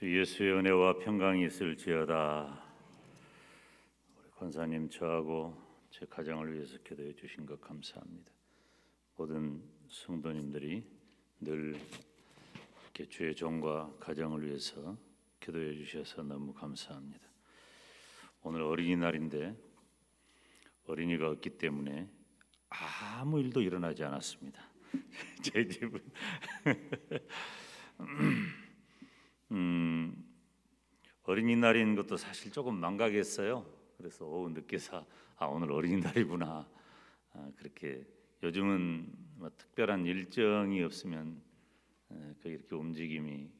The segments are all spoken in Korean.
주 예수의 은혜와 평강이 있을지어다. 우리 권사님 저하고 제 가정을 위해서 기도해 주신 것 감사합니다. 모든 성도님들이 늘 이렇게 주의 종과 가정을 위해서 기도해 주셔서 너무 감사합니다. 오늘 어린이날인데 어린이가 없기 때문에 아무 일도 일어나지 않았습니다. 제 집은 어린이날인 것도 사실 조금 망각했어요. 그래서 오후 늦게서 오늘 어린이날이구나. 그렇게 요즘은 뭐 특별한 일정이 없으면 이렇게 움직임이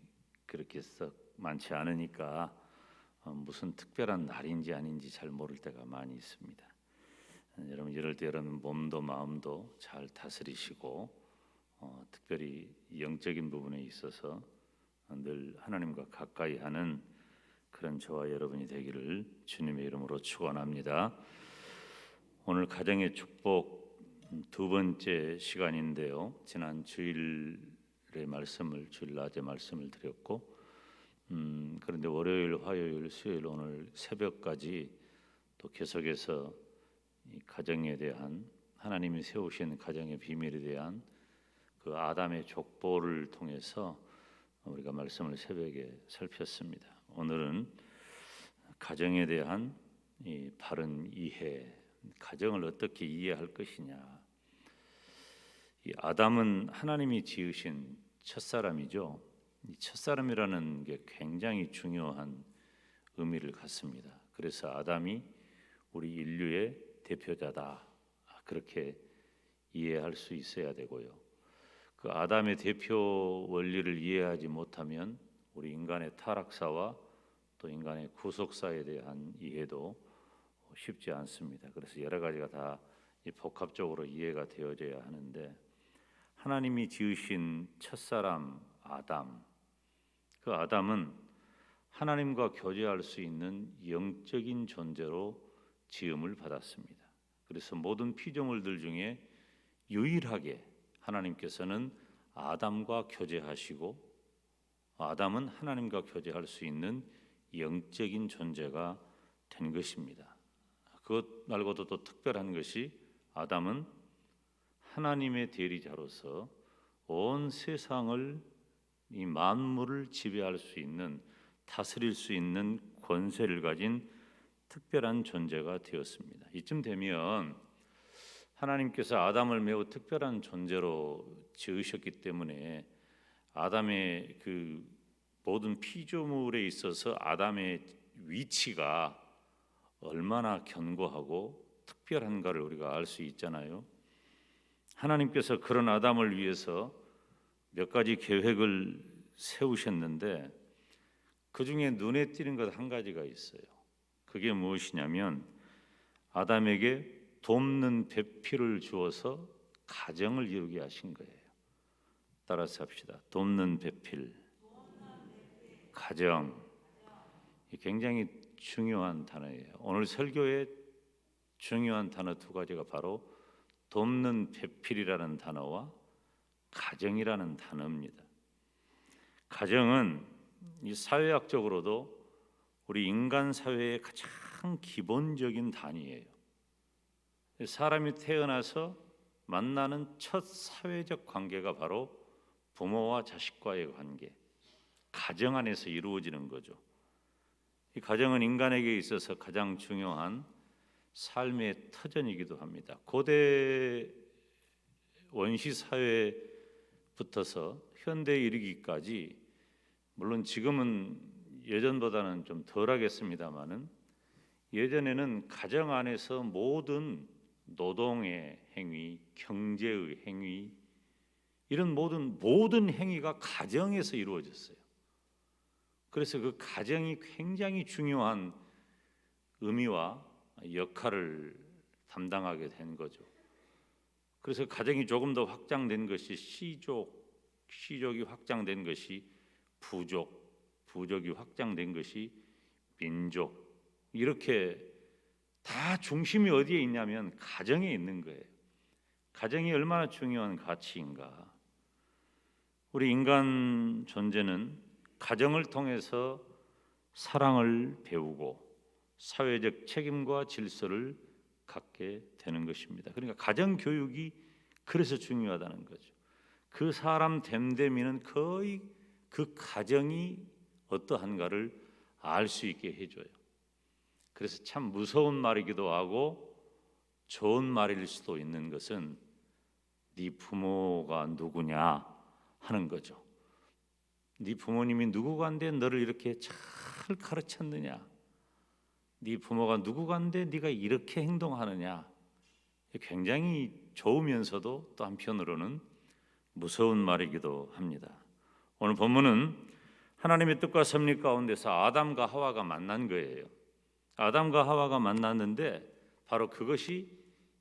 그렇게 썩 많지 않으니까 무슨 특별한 날인지 아닌지 잘 모를 때가 많이 있습니다. 여러분 이럴 때 여러분 몸도 마음도 잘 다스리시고 특별히 영적인 부분에 있어서 늘 하나님과 가까이 하는 그런 저와 여러분이 되기를 주님의 이름으로 축원합니다. 오늘 가정의 축복 두 번째 시간인데요. 지난 주일 낮에 말씀을 드렸고 그런데 월요일, 화요일, 수요일 오늘 새벽까지 또 계속해서 이 가정에 대한 하나님이 세우신 가정의 비밀에 대한 그 아담의 족보를 통해서 우리가 말씀을 새벽에 살폈습니다. 오늘은 가정에 대한 이 바른 이해, 가정을 어떻게 이해할 것이냐. 이 아담은 하나님이 지으신 첫사람이죠. 이 첫사람이라는 게 굉장히 중요한 의미를 갖습니다. 그래서 아담이 우리 인류의 대표자다. 그렇게 이해할 수 있어야 되고요. 그 아담의 대표 원리를 이해하지 못하면 우리 인간의 타락사와 또 인간의 구속사에 대한 이해도 쉽지 않습니다. 그래서 여러 가지가 다 복합적으로 이해가 되어져야 하는데 하나님이 지으신 첫사람 아담, 그 아담은 하나님과 교제할 수 있는 영적인 존재로 지음을 받았습니다. 그래서 모든 피조물들 중에 유일하게 하나님께서는 아담과 교제하시고 아담은 하나님과 교제할 수 있는 영적인 존재가 된 것입니다. 그것 말고도 또 특별한 것이 아담은 하나님의 대리자로서 온 세상을 이 만물을 지배할 수 있는 다스릴 수 있는 권세를 가진 특별한 존재가 되었습니다. 이쯤 되면 하나님께서 아담을 매우 특별한 존재로 지으셨기 때문에 아담의 그 모든 피조물에 있어서 아담의 위치가 얼마나 견고하고 특별한가를 우리가 알 수 있잖아요. 하나님께서 그런 아담을 위해서 몇 가지 계획을 세우셨는데 그 중에 눈에 띄는 것 한 가지가 있어요. 그게 무엇이냐면 아담에게 돕는 배필을 주어서 가정을 이루게 하신 거예요. 따라서 합시다. 돕는 배필, 가정. 굉장히 중요한 단어예요. 오늘 설교의 중요한 단어 두 가지가 바로 돕는 배필이라는 단어와 가정이라는 단어입니다. 가정은 이 사회학적으로도 우리 인간 사회의 가장 기본적인 단위예요. 사람이 태어나서 만나는 첫 사회적 관계가 바로 부모와 자식과의 관계, 가정 안에서 이루어지는 거죠. 이 가정은 인간에게 있어서 가장 중요한 삶의 터전이기도 합니다. 고대 원시 사회부터서 현대에 이르기까지 물론 지금은 예전보다는 좀 덜하겠습니다마는 예전에는 가정 안에서 모든 노동의 행위, 경제의 행위 이런 모든 행위가 가정에서 이루어졌어요. 그래서 그 가정이 굉장히 중요한 의미와 역할을 담당하게 된 거죠. 그래서 가정이 조금 더 확장된 것이 시족이 확장된 것이 부족이 확장된 것이 민족 이렇게 다 중심이 어디에 있냐면 가정에 있는 거예요. 가정이 얼마나 중요한 가치인가. 우리 인간 존재는 가정을 통해서 사랑을 배우고 사회적 책임과 질서를 갖게 되는 것입니다. 그러니까 가정 교육이 그래서 중요하다는 거죠. 그 사람 됨됨이는 거의 그 가정이 어떠한가를 알 수 있게 해줘요. 그래서 참 무서운 말이기도 하고 좋은 말일 수도 있는 것은 네 부모가 누구냐 하는 거죠. 네 부모님이 누구간데 너를 이렇게 잘 가르쳤느냐, 네 부모가 누구간데 네가 이렇게 행동하느냐. 굉장히 좋으면서도 또 한편으로는 무서운 말이기도 합니다. 오늘 본문은 하나님의 뜻과 섭리 가운데서 아담과 하와가 만난 거예요. 아담과 하와가 만났는데 바로 그것이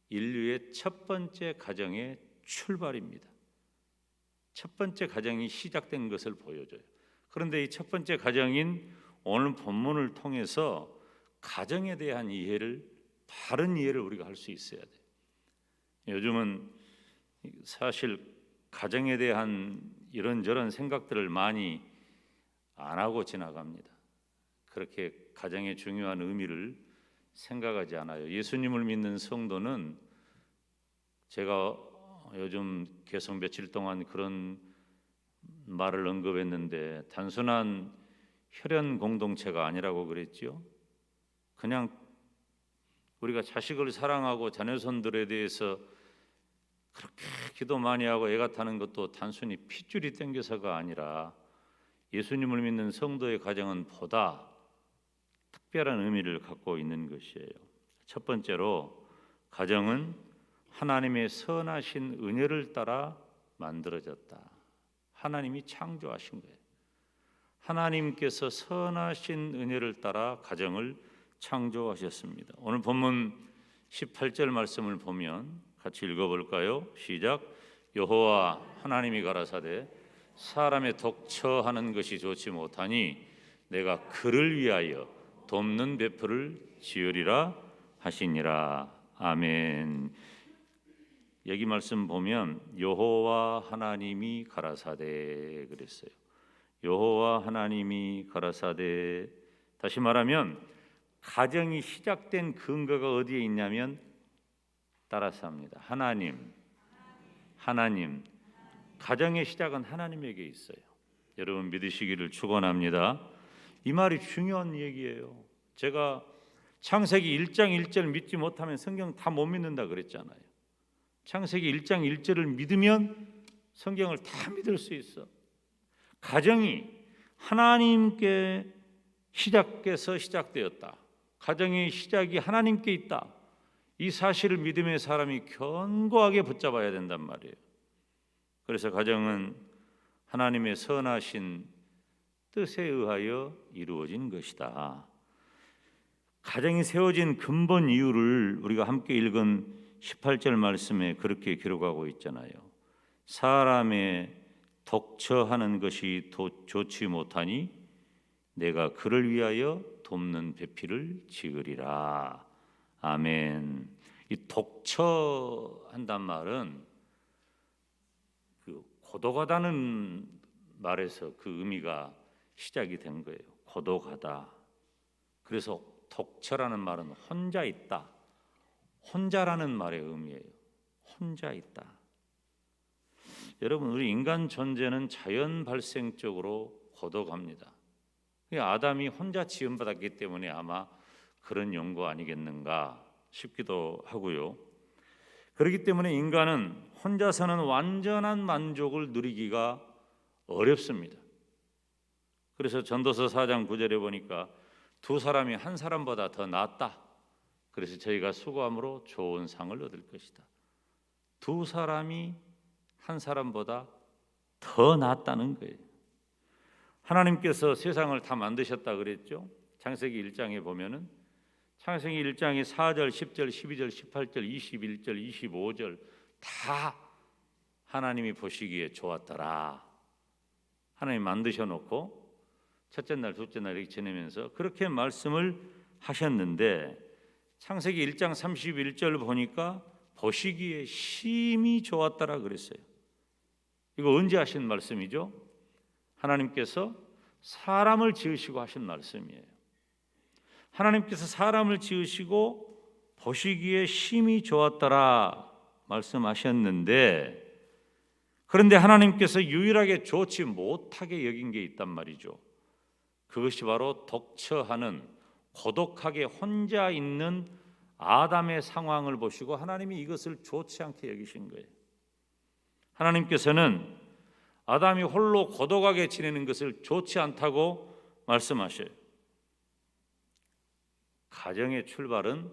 인류의 첫 번째 가정의 출발입니다. 첫 번째 가정이 시작된 것을 보여줘요. 그런데 이 첫 번째 가정인 오늘 본문을 통해서 가정에 대한 이해를, 바른 이해를 우리가 할 수 있어야 돼요. 요즘은 사실 가정에 대한 이런저런 생각들을 많이 안 하고 지나갑니다. 그렇게 가정의 중요한 의미를 생각하지 않아요. 예수님을 믿는 성도는, 제가 요즘 계속 며칠 동안 그런 말을 언급했는데, 단순한 혈연 공동체가 아니라고 그랬지요. 그냥 우리가 자식을 사랑하고 자녀손들에 대해서 그렇게 기도 많이 하고 애가 타는 것도 단순히 핏줄이 땡겨서가 아니라 예수님을 믿는 성도의 가정은 보다 특별한 의미를 갖고 있는 것이에요. 첫 번째로, 가정은 하나님의 선하신 은혜를 따라 만들어졌다. 하나님이 창조하신 거예요. 하나님께서 선하신 은혜를 따라 가정을 창조하셨습니다. 오늘 본문 18절 말씀을 보면 같이 읽어볼까요? 시작. 여호와 하나님이 가라사대 사람의 독처하는 것이 좋지 못하니 내가 그를 위하여 돕는 배풀을 지으리라 하시니라. 아멘. 여기 말씀 보면 여호와 하나님이 가라사대 그랬어요. 여호와 하나님이 가라사대. 다시 말하면 가정이 시작된 근거가 어디에 있냐면, 따라서 합니다. 하나님. 가정의 시작은 하나님에게 있어요. 여러분 믿으시기를 축원합니다. 이 말이 중요한 얘기예요. 제가 창세기 1장 1절 믿지 못하면 성경 다 못 믿는다 그랬잖아요. 창세기 1장 1절을 믿으면 성경을 다 믿을 수 있어. 가정이 하나님께 시작해서 시작되었다. 가정의 시작이 하나님께 있다. 이 사실을 믿음의 사람이 견고하게 붙잡아야 된단 말이에요. 그래서 가정은 하나님의 선하신 뜻에 의하여 이루어진 것이다. 가정이 세워진 근본 이유를 우리가 함께 읽은 18절 말씀에 그렇게 기록하고 있잖아요. 사람의 독처하는 것이 좋지 못하니 내가 그를 위하여 돕는 배필을 지으리라. 아멘. 이 독처한단 말은 그 고독하다는 말에서 그 의미가 시작이 된 거예요. 고독하다. 그래서 독처라는 말은 혼자 있다. 혼자라는 말의 의미예요. 혼자 있다. 여러분, 우리 인간 존재는 자연 발생적으로 고독합니다. 아담이 혼자 지음받았기 때문에 아마 그런 연구 아니겠는가 싶기도 하고요. 그렇기 때문에 인간은 혼자서는 완전한 만족을 누리기가 어렵습니다. 그래서 전도서 4장 9절에 보니까 두 사람이 한 사람보다 더 낫다. 그래서 저희가 수고함으로 좋은 상을 얻을 것이다. 두 사람이 한 사람보다 더 낫다는 거예요. 하나님께서 세상을 다 만드셨다 그랬죠. 창세기 1장에 보면은 창세기 1장이 4절, 10절, 12절, 18절, 21절, 25절 다 하나님이 보시기에 좋았더라. 하나님 만드셔 놓고 첫째 날, 둘째 날 이렇게 지내면서 그렇게 말씀을 하셨는데, 창세기 1장 31절 보니까 보시기에 심히 좋았더라 그랬어요. 이거 언제 하신 말씀이죠? 하나님께서 사람을 지으시고 하신 말씀이에요. 하나님께서 사람을 지으시고 보시기에 심히 좋았더라 말씀하셨는데, 그런데 하나님께서 유일하게 좋지 못하게 여긴 게 있단 말이죠. 그것이 바로 독처하는, 고독하게 혼자 있는 아담의 상황을 보시고 하나님이 이것을 좋지 않게 여기신 거예요. 하나님께서는 아담이 홀로 고독하게 지내는 것을 좋지 않다고 말씀하셔요. 가정의 출발은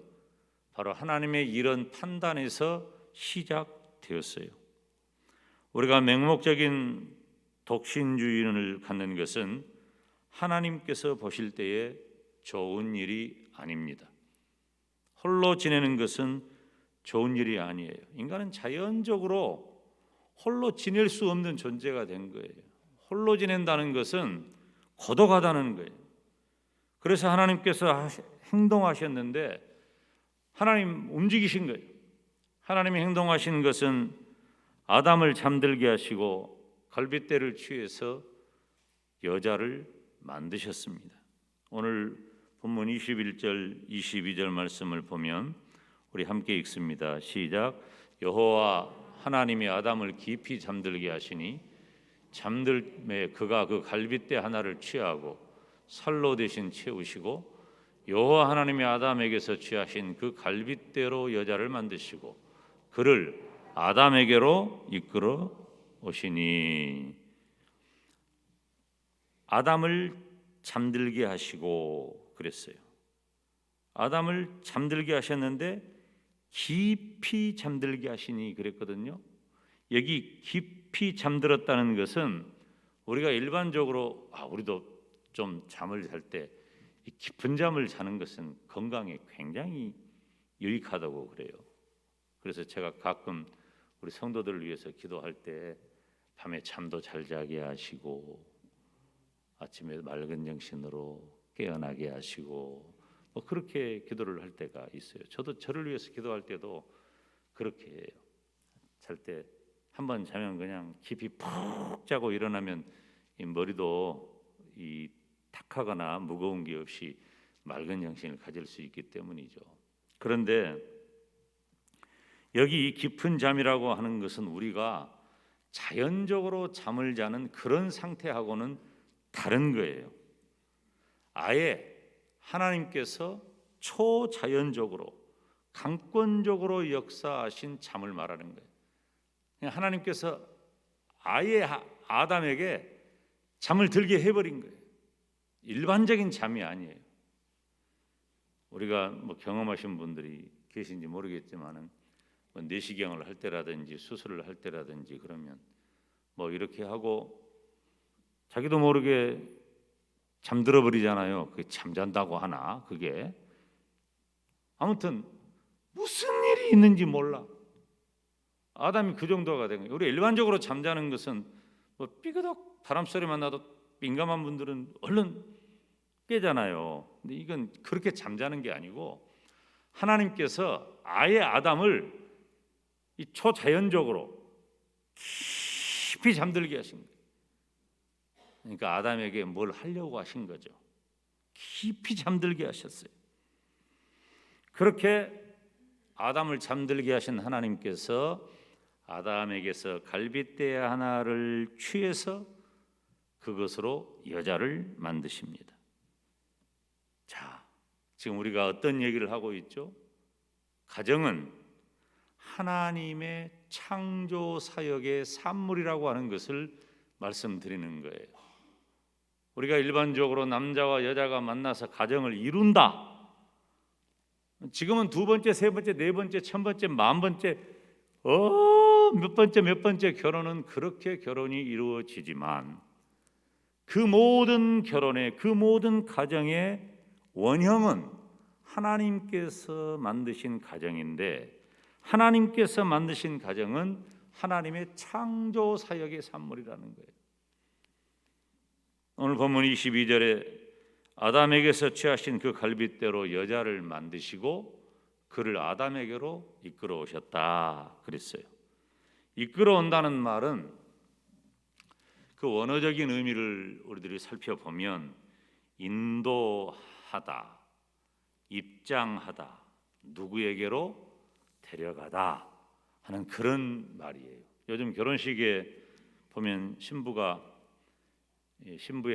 바로 하나님의 이런 판단에서 시작되었어요. 우리가 맹목적인 독신주의를 갖는 것은 하나님께서 보실 때에 좋은 일이 아닙니다. 홀로 지내는 것은 좋은 일이 아니에요. 인간은 자연적으로 홀로 지낼 수 없는 존재가 된 거예요. 홀로 지낸다는 것은 고독하다는 거예요. 그래서 하나님께서 행동하셨는데, 하나님 움직이신 거예요. 하나님이 행동하신 것은 아담을 잠들게 하시고 갈빗대를 취해서 여자를 만드셨습니다. 오늘 본문 21절 22절 말씀을 보면 우리 함께 읽습니다. 시작. 여호와 하나님이 아담을 깊이 잠들게 하시니 잠들매 그가 그 갈빗대 하나를 취하고 살로 대신 채우시고 여호와 하나님이 아담에게서 취하신 그 갈빗대로 여자를 만드시고 그를 아담에게로 이끌어 오시니. 아담을 잠들게 하시고 그랬어요. 아담을 잠들게 하셨는데 깊이 잠들게 하시니 그랬거든요. 여기 깊이 잠들었다는 것은 우리가 일반적으로 우리도 좀 잠을 잘 때 깊은 잠을 자는 것은 건강에 굉장히 유익하다고 그래요. 그래서 제가 가끔 우리 성도들을 위해서 기도할 때 밤에 잠도 잘 자게 하시고 아침에 맑은 정신으로 깨어나게 하시고 그렇게 기도를 할 때가 있어요. 저도 저를 위해서 기도할 때도 그렇게 해요. 잘 때 한번 자면 그냥 깊이 푹 자고 일어나면 이 머리도 이 탁하거나 무거운 게 없이 맑은 정신을 가질 수 있기 때문이죠. 그런데 여기 깊은 잠이라고 하는 것은 우리가 자연적으로 잠을 자는 그런 상태하고는 다른 거예요. 아예 하나님께서 초자연적으로 강권적으로 역사하신 잠을 말하는 거예요. 하나님께서 아예 아담에게 잠을 들게 해버린 거예요. 일반적인 잠이 아니에요. 우리가 경험하신 분들이 계신지 모르겠지만은 내시경을 할 때라든지 수술을 할 때라든지 그러면 이렇게 하고 자기도 모르게 잠들어 버리잖아요. 그게 잠잔다고 하나? 그게 아무튼 무슨 일이 있는지 몰라. 아담이 그 정도가 된 거예요. 우리 일반적으로 잠자는 것은 삐그덕 바람 소리만 나도 민감한 분들은 얼른 깨잖아요. 근데 이건 그렇게 잠자는 게 아니고 하나님께서 아예 아담을 이 초자연적으로 깊이 잠들게 하신 거예요. 그러니까 아담에게 뭘 하려고 하신 거죠. 깊이 잠들게 하셨어요. 그렇게 아담을 잠들게 하신 하나님께서 아담에게서 갈빗대 하나를 취해서 그것으로 여자를 만드십니다. 자, 지금 우리가 어떤 얘기를 하고 있죠? 가정은 하나님의 창조 사역의 산물이라고 하는 것을 말씀드리는 거예요. 우리가 일반적으로 남자와 여자가 만나서 가정을 이룬다. 지금은 두 번째, 세 번째, 네 번째, 천 번째, 만 번째, 몇 번째 결혼은 그렇게 결혼이 이루어지지만 그 모든 결혼의, 그 모든 가정의 원형은 하나님께서 만드신 가정인데, 하나님께서 만드신 가정은 하나님의 창조 사역의 산물이라는 거예요. 오늘 본문 22절에 아담에게서 취하신 그 갈빗대로 여자를 만드시고 그를 아담에게로 이끌어 오셨다 그랬어요. 이끌어 온다는 말은 그 원어적인 의미를 우리들이 살펴보면 인도하다, 입장하다, 누구에게로 데려가다 하는 그런 말이에요. 요즘 결혼식에 보면 신부의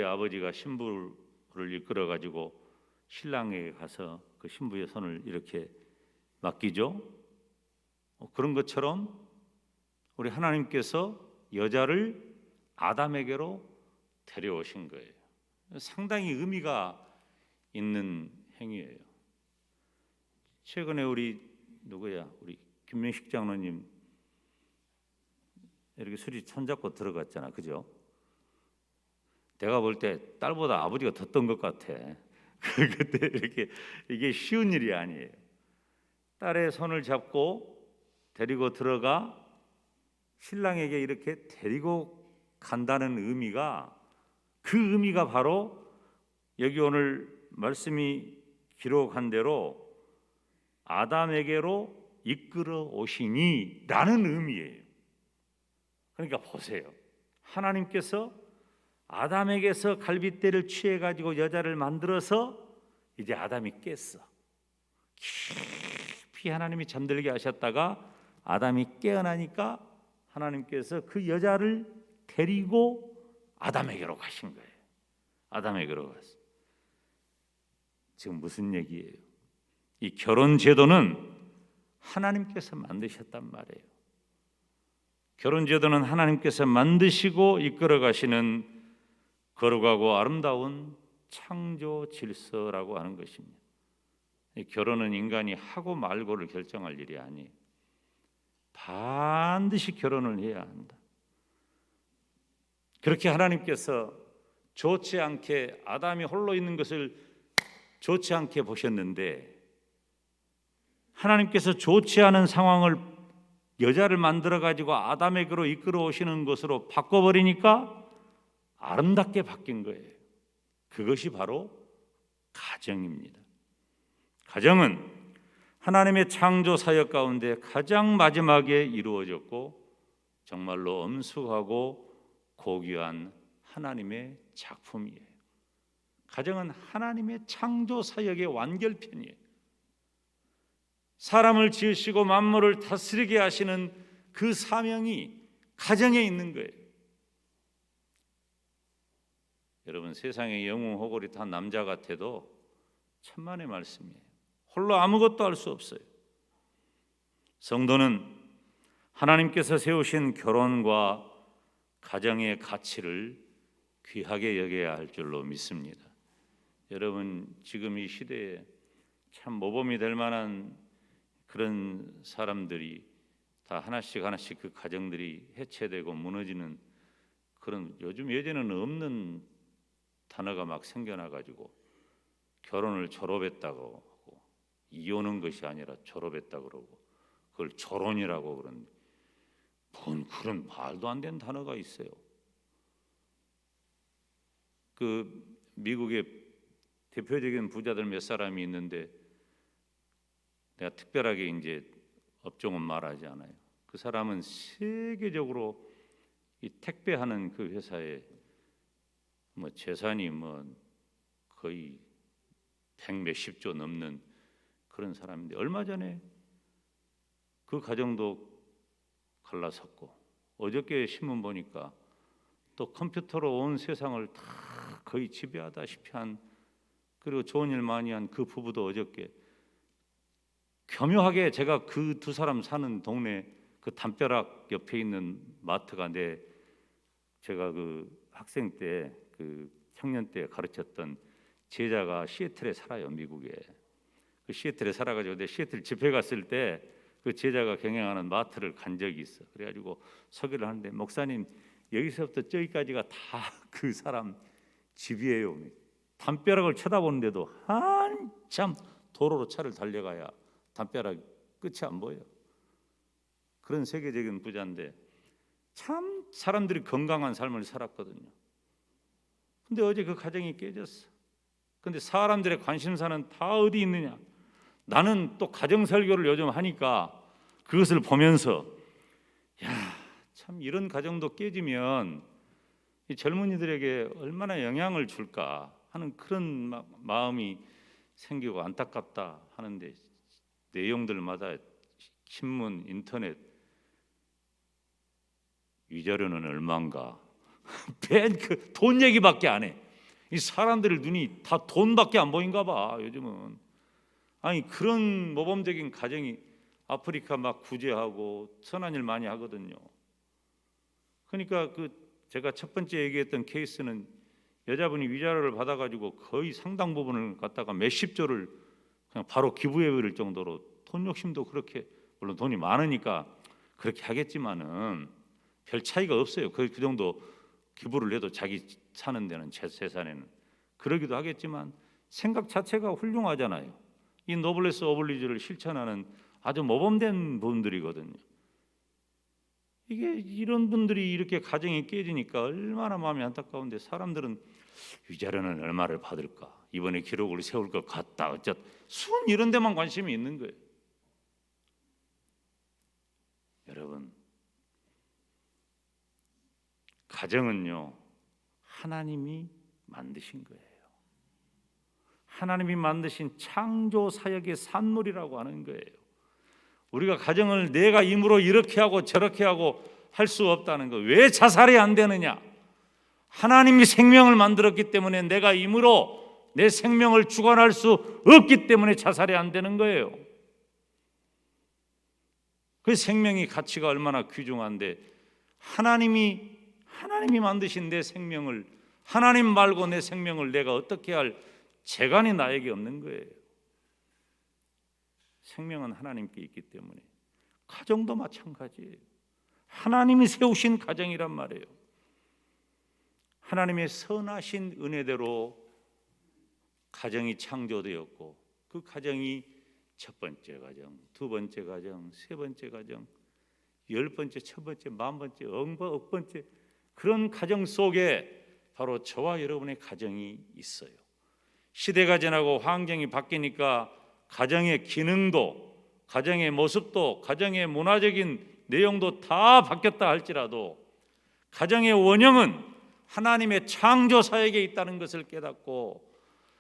아버지가 신부를 이끌어 가지고 신랑에게 가서 그 신부의 손을 이렇게 맡기죠. 그런 것처럼 우리 하나님께서 여자를 아담에게로 데려오신 거예요. 상당히 의미가 있는 행위예요. 최근에 우리 김명식 장로님 이렇게 술이 손잡고 들어갔잖아, 그죠? 내가 볼 때 딸보다 아버지가 더 떤 것 같아. 그때 이렇게 이게 쉬운 일이 아니에요. 딸의 손을 잡고 데리고 들어가 신랑에게 이렇게 데리고 간다는 의미가, 그 의미가 바로 여기 오늘 말씀이 기록한 대로 아담에게로 이끌어 오시니 라는 의미예요. 그러니까 보세요. 하나님께서 아담에게서 갈빗대를 취해 가지고 여자를 만들어서 이제 아담이 깼어. 깊이 하나님이 잠들게 하셨다가 아담이 깨어나니까 하나님께서 그 여자를 데리고 아담에게로 가신 거예요. 아담에게로 갔어. 지금 무슨 얘기예요? 이 결혼 제도는 하나님께서 만드셨단 말이에요. 결혼 제도는 하나님께서 만드시고 이끌어 가시는 거룩하고 아름다운 창조 질서라고 하는 것입니다. 이 결혼은 인간이 하고 말고를 결정할 일이 아니에요. 반드시 결혼을 해야 한다. 그렇게 하나님께서 좋지 않게 아담이 홀로 있는 것을 좋지 않게 보셨는데, 하나님께서 좋지 않은 상황을 여자를 만들어 가지고 아담에게로 이끌어 오시는 것으로 바꿔버리니까 아름답게 바뀐 거예요. 그것이 바로 가정입니다. 가정은 하나님의 창조 사역 가운데 가장 마지막에 이루어졌고 정말로 엄숙하고 고귀한 하나님의 작품이에요. 가정은 하나님의 창조 사역의 완결편이에요. 사람을 지으시고 만물을 다스리게 하시는 그 사명이 가정에 있는 거예요. 여러분, 세상에 영웅 호골이탄 남자 같아도 천만의 말씀이에요. 홀로 아무것도 할 수 없어요. 성도는 하나님께서 세우신 결혼과 가정의 가치를 귀하게 여겨야 할 줄로 믿습니다. 여러분, 지금 이 시대에 참 모범이 될 만한 그런 사람들이 다 하나씩 그 가정들이 해체되고 무너지는 그런, 요즘 예전에는 없는 단어가 막 생겨나가지고 결혼을 졸업했다고 하고, 이혼한 것이 아니라 졸업했다고 그러고 그걸 졸혼이라고 그런, 뭔 그런 말도 안 되는 단어가 있어요. 그 미국의 대표적인 부자들 몇 사람이 있는데 내가 특별하게 이제 업종은 말하지 않아요. 그 사람은 세계적으로 이 택배하는 그 회사에 뭐 재산이 뭐 거의 100몇십조 넘는 그런 사람인데, 얼마 전에 그 가정도 갈라섰고, 어저께 신문 보니까 또 컴퓨터로 온 세상을 다 거의 지배하다시피 한, 그리고 좋은 일 많이 한 그 부부도 어저께, 교묘하게 제가 그 두 사람 사는 동네 그 담벼락 옆에 있는 마트가 제가 그 학생 때, 그 청년 때 가르쳤던 제자가 시애틀에 살아요, 미국에. 그 시애틀에 살아가지고 내 시애틀 집회 갔을 때 그 제자가 경영하는 마트를 간 적이 있어. 그래가지고 소개를 하는데, 목사님 여기서부터 저기까지가 다 그 사람 집이에요. 담벼락을 쳐다보는데도 한참 도로로 차를 달려가야 담벼락 끝이 안 보여. 그런 세계적인 부자인데 참 사람들이 건강한 삶을 살았거든요. 근데 어제 그 가정이 깨졌어. 근데 사람들의 관심사는 다 어디 있느냐? 나는 또 가정 설교를 요즘 하니까 그것을 보면서, 야, 참 이런 가정도 깨지면 이 젊은이들에게 얼마나 영향을 줄까 하는 그런 마음이 생기고 안타깝다 하는데, 내용들마다 신문, 인터넷 위자료는 얼마인가 맨 그 돈 얘기밖에 안 해. 이 사람들의 눈이 다 돈밖에 안 보인가 봐 요즘은. 아니 그런 모범적인 가정이 아프리카 막 구제하고 선한 일 많이 하거든요. 그러니까 제가 첫 번째 얘기했던 케이스는 여자분이 위자료를 받아가지고 거의 상당 부분을 갖다가 몇십조를 그냥 바로 기부해 버릴 정도로, 돈 욕심도 그렇게, 물론 돈이 많으니까 그렇게 하겠지만은 별 차이가 없어요. 그 정도 기부를 해도 자기 사는 데는, 재산에는 그러기도 하겠지만 생각 자체가 훌륭하잖아요. 이 노블레스 오블리주를 실천하는 아주 모범된 분들이거든요. 이게 이런 분들이 이렇게 가정이 깨지니까 얼마나 마음이 안타까운데, 사람들은 위자료는 얼마를 받을까, 이번에 기록을 세울 것 같다, 어쨌든 순 이런 데만 관심이 있는 거예요. 여러분, 가정은요 하나님이 만드신 거예요. 하나님이 만드신 창조 사역의 산물이라고 하는 거예요. 우리가 가정을 내가 힘으로 이렇게 하고 저렇게 하고 할 수 없다는 거. 왜 자살이 안 되느냐? 하나님이 생명을 만들었기 때문에 내가 힘으로 내 생명을 주관할 수 없기 때문에 자살이 안 되는 거예요. 그 생명이 가치가 얼마나 귀중한데, 하나님이 만드신 내 생명을, 하나님 말고 내 생명을 내가 어떻게 할 재간이 나에게 없는 거예요. 생명은 하나님께 있기 때문에. 가정도 마찬가지예요. 하나님이 세우신 가정이란 말이에요. 하나님의 선하신 은혜대로 가정이 창조되었고, 그 가정이 첫 번째 가정, 두 번째 가정, 세 번째 가정, 10번째, 1000번째, 10,000번째, 억 번째, 그런 가정 속에 바로 저와 여러분의 가정이 있어요. 시대가 지나고 환경이 바뀌니까 가정의 기능도, 가정의 모습도, 가정의 문화적인 내용도 다 바뀌었다 할지라도 가정의 원형은 하나님의 창조 사역에 있다는 것을 깨닫고,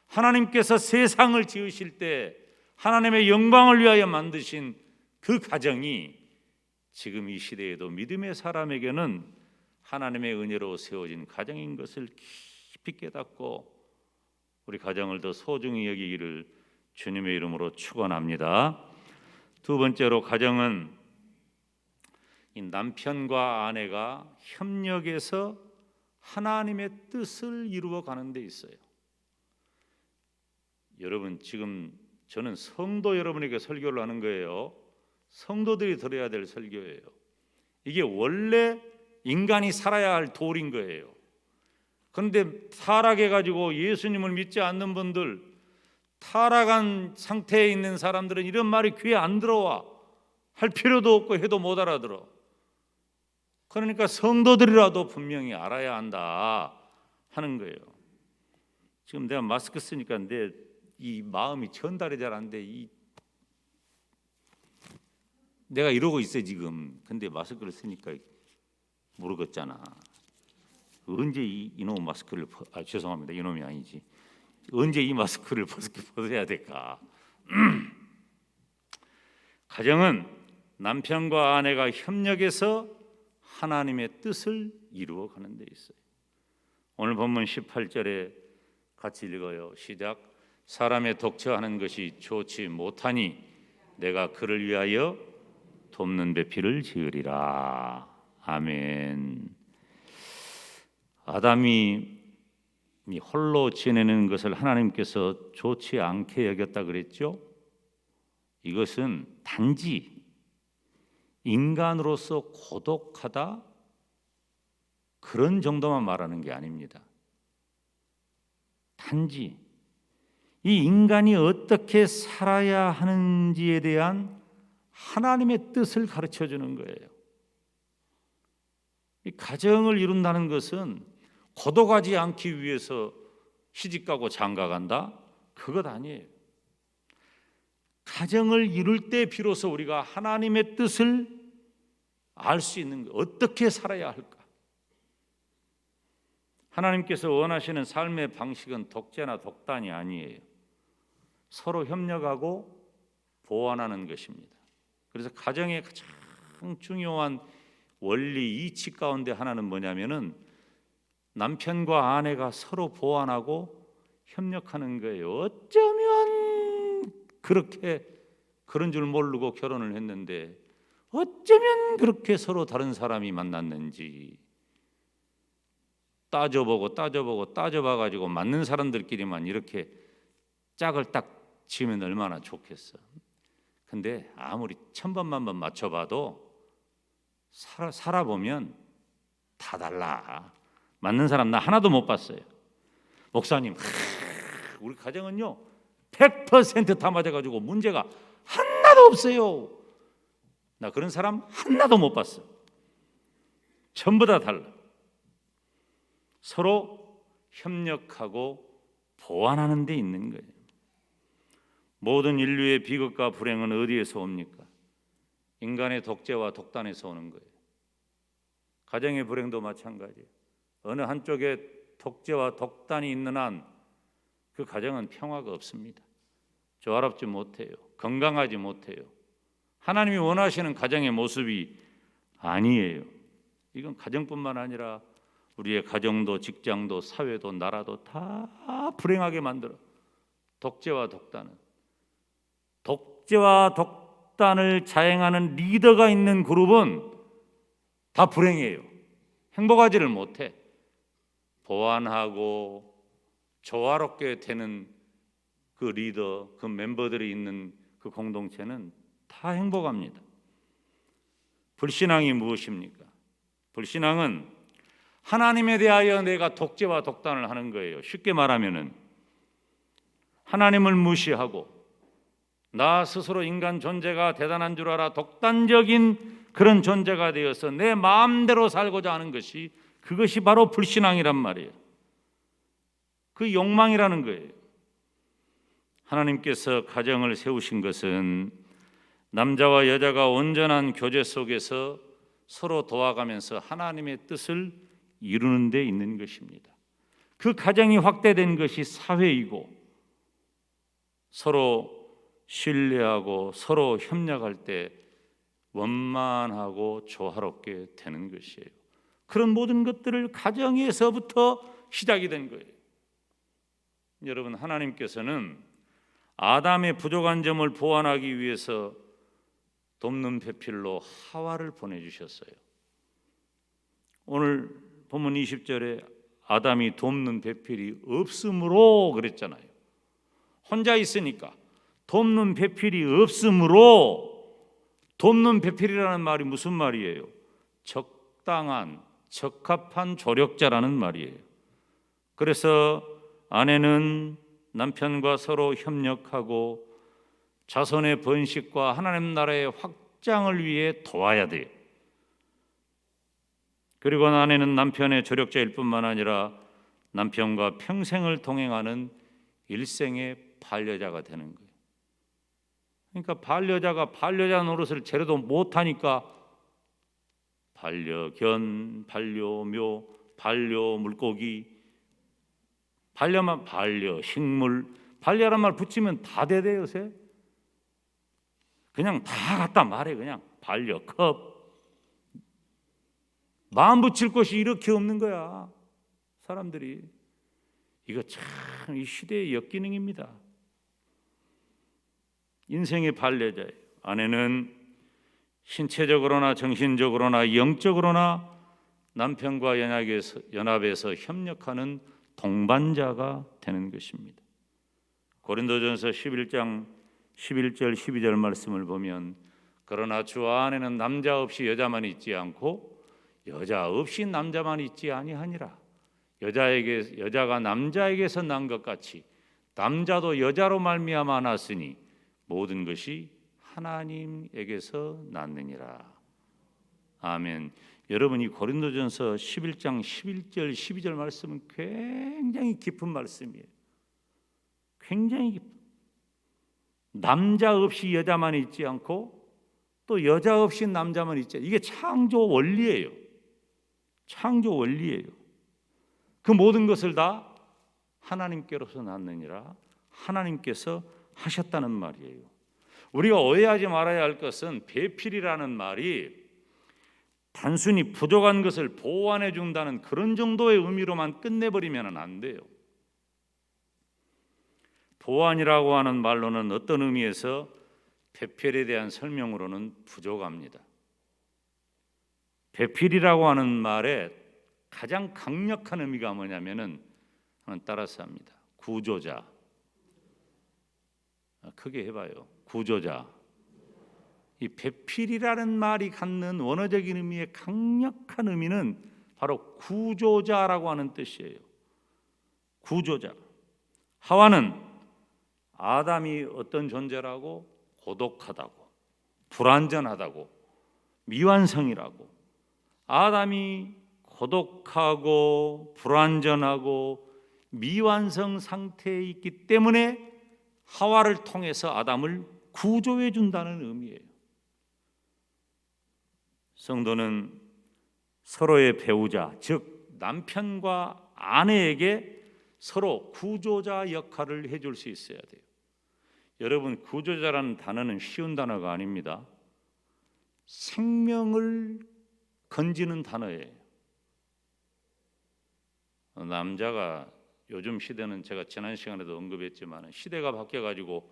하나님께서 세상을 지으실 때 하나님의 영광을 위하여 만드신 그 가정이 지금 이 시대에도 믿음의 사람에게는 하나님의 은혜로 세워진 가정인 것을 깊이 깨닫고 우리 가정을 더 소중히 여기기를 주님의 이름으로 축원합니다. 두 번째로, 가정은 이 남편과 아내가 협력해서 하나님의 뜻을 이루어 가는 데 있어요. 여러분, 지금 저는 성도 여러분에게 설교를 하는 거예요. 성도들이 들어야 될 설교예요. 이게 원래 인간이 살아야 할 도리인 거예요. 그런데 타락해가지고 예수님을 믿지 않는 분들, 타락한 상태에 있는 사람들은 이런 말이 귀에 안 들어와. 할 필요도 없고 해도 못 알아들어. 그러니까 성도들이라도 분명히 알아야 한다 하는 거예요. 지금 내가 마스크 쓰니까 내 이 마음이 전달이 잘 안 돼. 내가 이러고 있어 지금. 근데 마스크를 쓰니까 모르겠잖아. 언제 이놈 마스크를 죄송합니다. 이놈이 아니지. 언제 이 마스크를 벗어야 될까? 가정은 남편과 아내가 협력해서 하나님의 뜻을 이루어가는 데 있어요. 오늘 본문 18절에 같이 읽어요. 시작. 사람의 독처하는 것이 좋지 못하니 내가 그를 위하여 돕는 배필을 지으리라. 아멘. 아담이 홀로 지내는 것을 하나님께서 좋지 않게 여겼다 그랬죠. 이것은 단지 인간으로서 고독하다 그런 정도만 말하는 게 아닙니다. 단지 이 인간이 어떻게 살아야 하는지에 대한 하나님의 뜻을 가르쳐 주는 거예요. 이 가정을 이룬다는 것은 고독하지 않기 위해서 시집가고 장가간다? 그것 아니에요. 가정을 이룰 때 비로소 우리가 하나님의 뜻을 알 수 있는 거예요. 어떻게 살아야 할까? 하나님께서 원하시는 삶의 방식은 독재나 독단이 아니에요. 서로 협력하고 보완하는 것입니다. 그래서 가정의 가장 중요한 원리 이치 가운데 하나는 뭐냐면은 남편과 아내가 서로 보완하고 협력하는 거예요. 어쩌면 그렇게 그런 줄 모르고 결혼을 했는데 어쩌면 그렇게 서로 다른 사람이 만났는지 따져보고 따져봐가지고 맞는 사람들끼리만 이렇게 짝을 딱 지으면 얼마나 좋겠어. 근데 아무리 천번만번 맞춰봐도 살아보면 다 달라. 맞는 사람 나 하나도 못 봤어요. 목사님, 우리 가정은요 100% 다 맞아가지고 문제가 하나도 없어요. 나 그런 사람 하나도 못 봤어. 전부 다 달라. 서로 협력하고 보완하는 데 있는 거예요. 모든 인류의 비극과 불행은 어디에서 옵니까? 인간의 독재와 독단에서 오는 거예요. 가정의 불행도 마찬가지예요. 어느 한쪽에 독재와 독단이 있는 한 그 가정은 평화가 없습니다. 조화롭지 못해요. 건강하지 못해요. 하나님이 원하시는 가정의 모습이 아니에요. 이건 가정뿐만 아니라 우리의 가정도 직장도 사회도 나라도 다 불행하게 만들어. 독재와 독단을 자행하는 리더가 있는 그룹은 다 불행해요. 행복하지를 못해. 보완하고 조화롭게 되는 그 리더, 그 멤버들이 있는 그 공동체는 다 행복합니다. 불신앙이 무엇입니까? 불신앙은 하나님에 대하여 내가 독재와 독단을 하는 거예요. 쉽게 말하면은 하나님을 무시하고 나 스스로 인간 존재가 대단한 줄 알아 독단적인 그런 존재가 되어서 내 마음대로 살고자 하는 것이 그것이 바로 불신앙이란 말이에요. 그 욕망이라는 거예요. 하나님께서 가정을 세우신 것은 남자와 여자가 온전한 교제 속에서 서로 도와가면서 하나님의 뜻을 이루는 데 있는 것입니다. 그 가정이 확대된 것이 사회이고 서로 신뢰하고 서로 협력할 때 원만하고 조화롭게 되는 것이에요. 그런 모든 것들을 가정에서부터 시작이 된 거예요. 여러분, 하나님께서는 아담의 부족한 점을 보완하기 위해서 돕는 배필로 하와를 보내주셨어요. 오늘 본문 20절에 아담이 돕는 배필이 없으므로 그랬잖아요. 혼자 있으니까 돕는 배필이 없으므로, 돕는 배필이라는 말이 무슨 말이에요? 적당한, 적합한 조력자라는 말이에요. 그래서 아내는 남편과 서로 협력하고 자손의 번식과 하나님 나라의 확장을 위해 도와야 돼요. 그리고 아내는 남편의 조력자일 뿐만 아니라 남편과 평생을 동행하는 일생의 반려자가 되는 거예요. 그러니까 반려자가 반려자 노릇을 제대로 못하니까 반려견, 반려묘, 반려물고기, 반려식물, 반려란 말 붙이면 다 되대요. 요새 그냥 다 갖다 말해. 그냥 반려컵. 마음 붙일 것이 이렇게 없는 거야. 사람들이. 이거 참 이 시대의 역기능입니다. 인생의 반려자예요. 아내는 신체적으로나 정신적으로나 영적으로나 남편과 연합해서 협력하는 동반자가 되는 것입니다. 고린도전서 11장 11절 12절 말씀을 보면 그러나 주 안에는 남자 없이 여자만 있지 않고 여자 없이 남자만 있지 아니하니라. 여자가 남자에게서 난 것 같이 남자도 여자로 말미암아 났으니 모든 것이 하나님에게서 났느니라. 아멘. 여러분, 이 고린도전서 11장 11절 12절 말씀은 굉장히 깊은 말씀이에요. 굉장히 깊은. 남자 없이 여자만 있지 않고 또 여자 없이 남자만 있지 않고, 이게 창조 원리예요. 창조 원리예요. 그 모든 것을 다 하나님께로서 났느니라 하나님께서 하셨다는 말이에요. 우리가 오해하지 말아야 할 것은 배필이라는 말이 단순히 부족한 것을 보완해 준다는 그런 정도의 의미로만 끝내버리면 안 돼요. 보완이라고 하는 말로는 어떤 의미에서 배필에 대한 설명으로는 부족합니다. 배필이라고 하는 말에 가장 강력한 의미가 뭐냐면은 따라서 합니다. 구조자. 크게 해봐요. 구조자. 이 배필이라는 말이 갖는 원어적인 의미의 강력한 의미는 바로 구조자라고 하는 뜻이에요. 구조자. 하와는 아담이 어떤 존재라고? 고독하다고, 불완전하다고, 미완성이라고. 아담이 고독하고 불완전하고 미완성 상태에 있기 때문에 하와를 통해서 아담을 구조해 준다는 의미예요. 성도는 서로의 배우자, 즉 남편과 아내에게 서로 구조자 역할을 해줄 수 있어야 돼요. 여러분, 구조자라는 단어는 쉬운 단어가 아닙니다. 생명을 건지는 단어예요. 남자가 요즘 시대는 제가 지난 시간에도 언급했지만 시대가 바뀌어가지고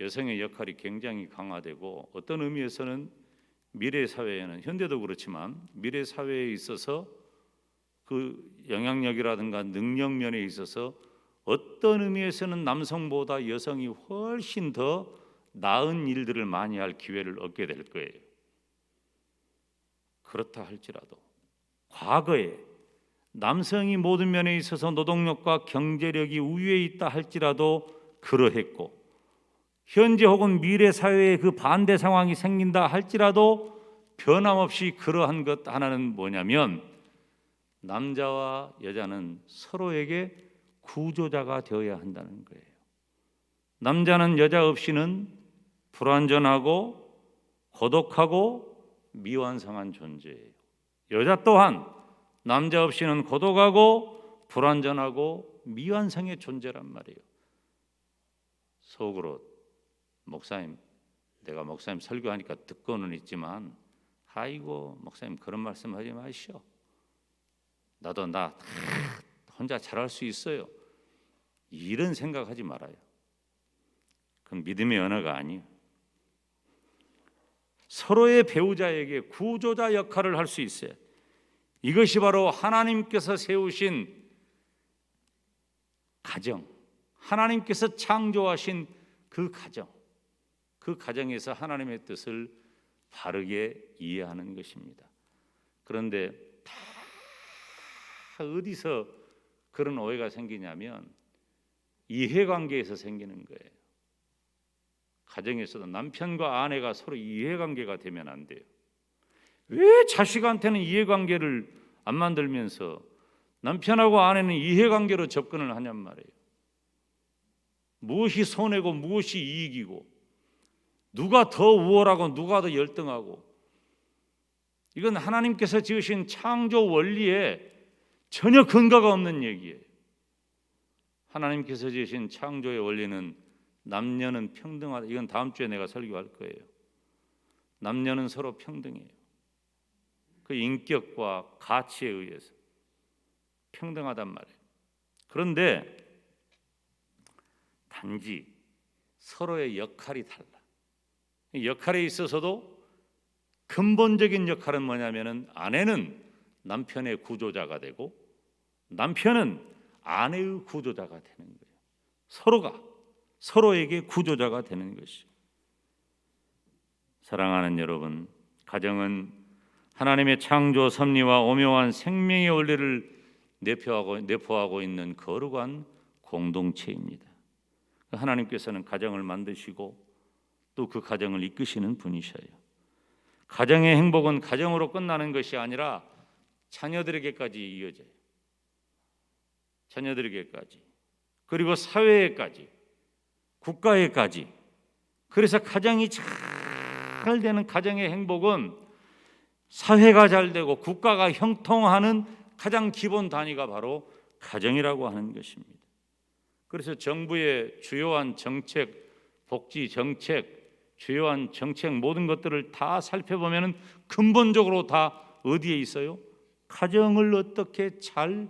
여성의 역할이 굉장히 강화되고 어떤 의미에서는 미래 사회에는 현대도 그렇지만 미래 사회에 있어서 그 영향력이라든가 능력 면에 있어서 어떤 의미에서는 남성보다 여성이 훨씬 더 나은 일들을 많이 할 기회를 얻게 될 거예요. 그렇다 할지라도 과거에 남성이 모든 면에 있어서 노동력과 경제력이 우위에 있다 할지라도 그러했고 현재 혹은 미래 사회에 그 반대 상황이 생긴다 할지라도 변함없이 그러한 것 하나는 뭐냐면 남자와 여자는 서로에게 구조자가 되어야 한다는 거예요. 남자는 여자 없이는 불완전하고 고독하고 미완성한 존재예요. 여자 또한 남자 없이는 고독하고 불완전하고 미완성의 존재란 말이에요. 속으로 목사님, 내가 목사님 설교하니까 듣고는 있지만 아이고 목사님 그런 말씀 하지 마시오. 나도 나 혼자 잘할 수 있어요. 이런 생각하지 말아요. 그건 믿음의 언어가 아니에요. 서로의 배우자에게 구조자 역할을 할 수 있어요. 이것이 바로 하나님께서 세우신 가정, 하나님께서 창조하신 그 가정, 그 가정에서 하나님의 뜻을 바르게 이해하는 것입니다. 그런데 다 어디서 그런 오해가 생기냐면 이해관계에서 생기는 거예요. 가정에서도 남편과 아내가 서로 이해관계가 되면 안 돼요. 왜 자식한테는 이해관계를 안 만들면서 남편하고 아내는 이해관계로 접근을 하냔 말이에요. 무엇이 손해고 무엇이 이익이고 누가 더 우월하고 누가 더 열등하고 이건 하나님께서 지으신 창조 원리에 전혀 근거가 없는 얘기예요. 하나님께서 지으신 창조의 원리는 남녀는 평등하다. 이건 다음 주에 내가 설교할 거예요. 남녀는 서로 평등해요. 그 인격과 가치에 의해서 평등하단 말이에요. 그런데 단지 서로의 역할이 달라. 역할에 있어서도 근본적인 역할은 뭐냐면은 아내는 남편의 구조자가 되고 남편은 아내의 구조자가 되는 거예요. 서로가 서로에게 구조자가 되는 것이. 사랑하는 여러분, 가정은 하나님의 창조 섭리와 오묘한 생명의 원리를 내포하고 있는 거룩한 공동체입니다. 하나님께서는 가정을 만드시고 또 그 가정을 이끄시는 분이셔요. 가정의 행복은 가정으로 끝나는 것이 아니라 자녀들에게까지 이어져요. 자녀들에게까지, 그리고 사회에까지, 국가에까지. 그래서 가정이 잘 되는 가정의 행복은 사회가 잘 되고 국가가 형통하는 가장 기본 단위가 바로 가정이라고 하는 것입니다. 그래서 정부의 주요한 정책, 복지 정책, 주요한 정책 모든 것들을 다 살펴보면 근본적으로 다 어디에 있어요? 가정을 어떻게 잘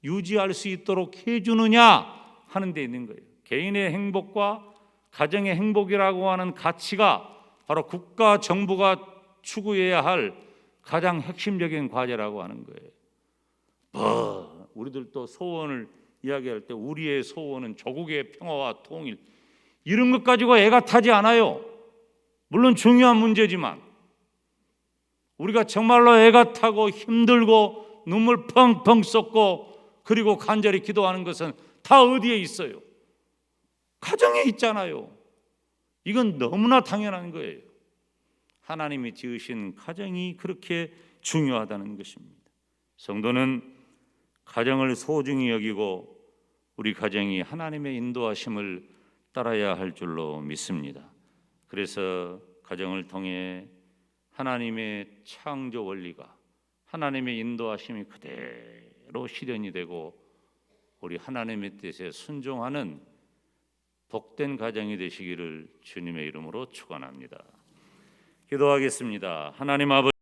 유지할 수 있도록 해주느냐 하는 데 있는 거예요. 개인의 행복과 가정의 행복이라고 하는 가치가 바로 국가 정부가 추구해야 할 가장 핵심적인 과제라고 하는 거예요. 우리들도 소원을 이야기할 때 우리의 소원은 조국의 평화와 통일, 이런 것 가지고 애가 타지 않아요. 물론 중요한 문제지만 우리가 정말로 애가 타고 힘들고 눈물 펑펑 쏟고 그리고 간절히 기도하는 것은 다 어디에 있어요? 가정에 있잖아요. 이건 너무나 당연한 거예요. 하나님이 지으신 가정이 그렇게 중요하다는 것입니다. 성도는 가정을 소중히 여기고 우리 가정이 하나님의 인도하심을 따라야 할 줄로 믿습니다. 그래서 가정을 통해 하나님의 창조 원리가, 하나님의 인도하심이 그대로 실현이 되고 우리 하나님의 뜻에 순종하는 복된 가정이 되시기를 주님의 이름으로 축원합니다. 기도하겠습니다. 하나님 아버지,